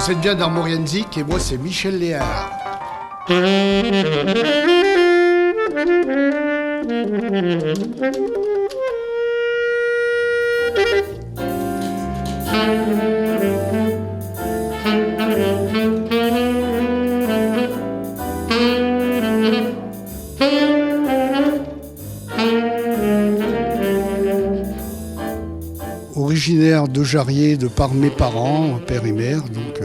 Vous êtes bien dans Maurienne Zik et moi c'est Michel Léard. Originaire de Jarrier, de par mes parents, père et mère, donc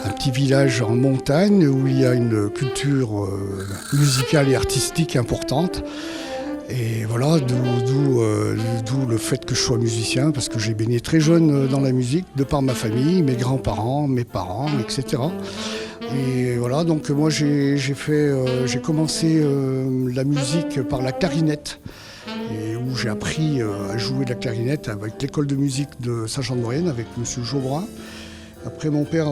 un petit village en montagne où il y a une culture musicale et artistique importante. Et voilà, d'où le fait que je sois musicien, parce que j'ai baigné très jeune dans la musique, de par ma famille, mes grands-parents, mes parents, etc. Et voilà, donc moi j'ai commencé la musique par la clarinette, et où j'ai appris à jouer de la clarinette avec l'école de musique de Saint-Jean-de-Maurienne, avec M. Jaubrun. Après, mon père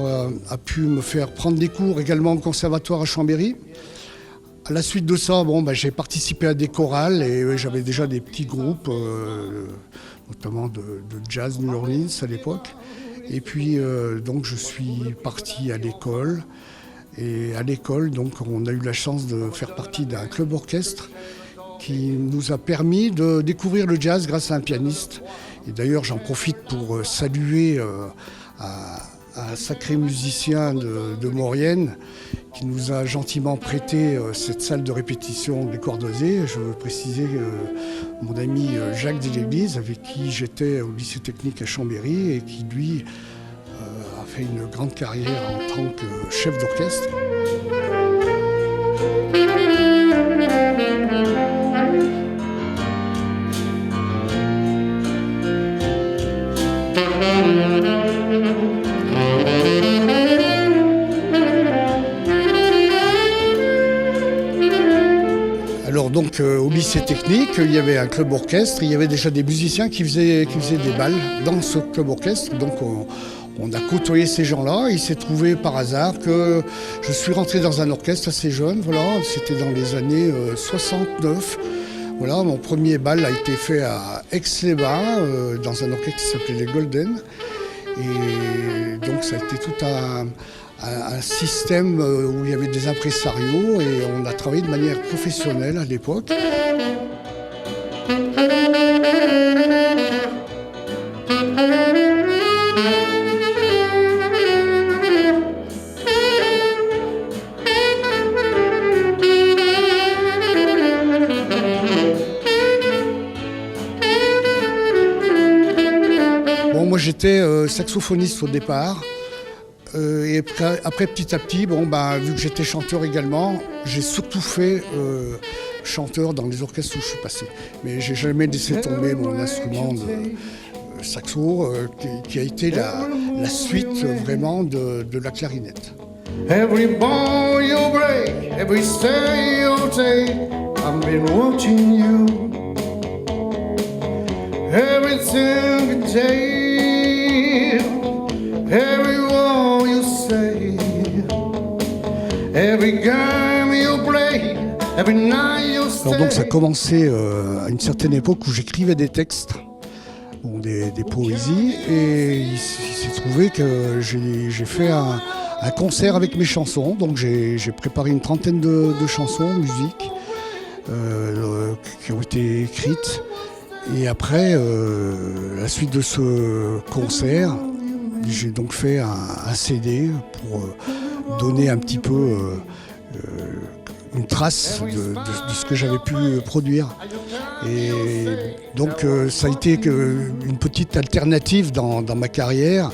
a pu me faire prendre des cours également au conservatoire à Chambéry. À la suite de ça, j'ai participé à des chorales et j'avais déjà des petits groupes, notamment de jazz New Orleans à l'époque. Et puis, donc, je suis parti à l'école. Et à l'école, donc, on a eu la chance de faire partie d'un club orchestre qui nous a permis de découvrir le jazz grâce à un pianiste. Et d'ailleurs, j'en profite pour saluer un sacré musicien de Maurienne qui nous a gentiment prêté cette salle de répétition des Cordoisés. Je veux préciser mon ami Jacques Deléglise, avec qui j'étais au lycée technique à Chambéry et qui, lui, a fait une grande carrière en tant que chef d'orchestre. Alors donc au lycée technique, il y avait un club orchestre, il y avait déjà des musiciens qui faisaient des balles dans ce club orchestre. Donc on a côtoyé ces gens-là. Il s'est trouvé par hasard que je suis rentré dans un orchestre assez jeune. Voilà, c'était dans les années 69. Voilà, mon premier bal a été fait à Aix-les-Bains, dans un orchestre qui s'appelait les Golden. Et donc ça a été tout un système où il y avait des impresarios et on a travaillé de manière professionnelle à l'époque. Moi j'étais saxophoniste au départ. Et après, petit à petit, vu que j'étais chanteur également, j'ai surtout fait chanteur dans les orchestres où je suis passé. Mais j'ai jamais laissé tomber mon instrument de saxo, qui a été la suite vraiment de la clarinette. Every bone you break, every step you take, I've been watching you. Everything you take, every word you say, every game you play, every night you stay. Alors donc ça a commencé à une certaine époque où j'écrivais des textes, des poésies, et il s'est trouvé que j'ai fait un concert avec mes chansons. Donc j'ai préparé une trentaine de chansons, musiques, qui ont été écrites. Et après, la suite de ce concert, j'ai donc fait un CD pour donner un petit peu une trace de ce que j'avais pu produire. Et donc ça a été une petite alternative dans ma carrière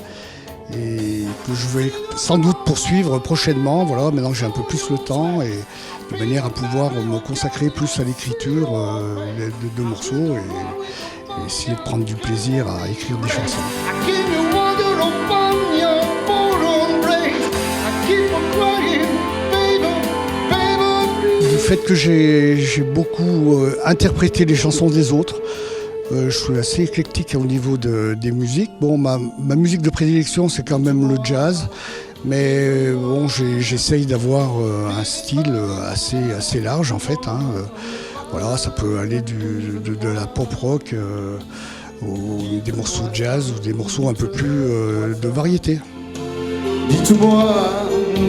et que je vais sans doute poursuivre prochainement. Voilà, maintenant j'ai un peu plus le temps et de manière à pouvoir me consacrer plus à l'écriture de morceaux et essayer de prendre du plaisir à écrire des chansons. Du fait que j'ai beaucoup interprété les chansons des autres, je suis assez éclectique au niveau des musiques. Ma musique de prédilection, c'est quand même le jazz. Mais j'essaye d'avoir un style assez large en fait. Voilà, ça peut aller de la pop rock des morceaux de jazz ou des morceaux un peu plus de variété. Dites-moi,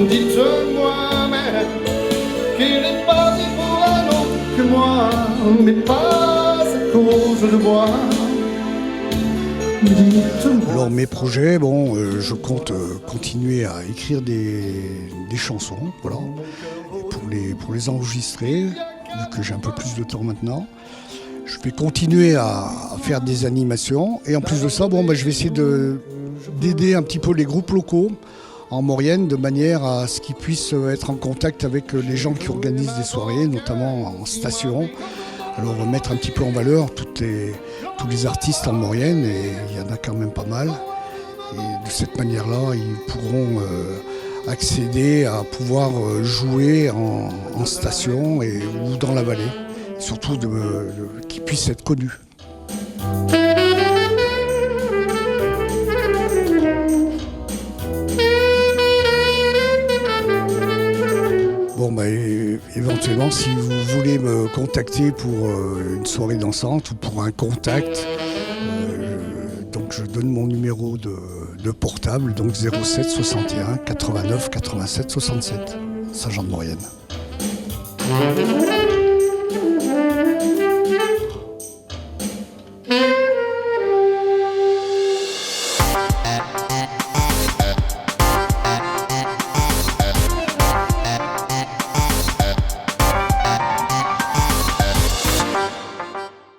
dites-moi même qu'il n'est pas dit pour un autre que moi, mais pas à cause de moi. Alors mes projets, bon, je compte continuer à écrire des chansons, voilà, et pour les enregistrer, vu que j'ai un peu plus de temps maintenant. Je vais continuer à faire des animations et en plus de ça, bon, je vais essayer d'aider un petit peu les groupes locaux en Maurienne de manière à ce qu'ils puissent être en contact avec les gens qui organisent des soirées, notamment en station. Alors mettre un petit peu en valeur tous les artistes en Maurienne, et il y en a quand même pas mal. Et de cette manière-là, ils pourront accéder à pouvoir jouer en station ou dans la vallée. Et surtout qu'ils puissent être connus. Bon, éventuellement, si vous voulez me contacter pour une soirée dansante ou pour un contact, donc je donne mon numéro de portable, donc 07 61 89 87 67, Saint-Jean-de-Maurienne.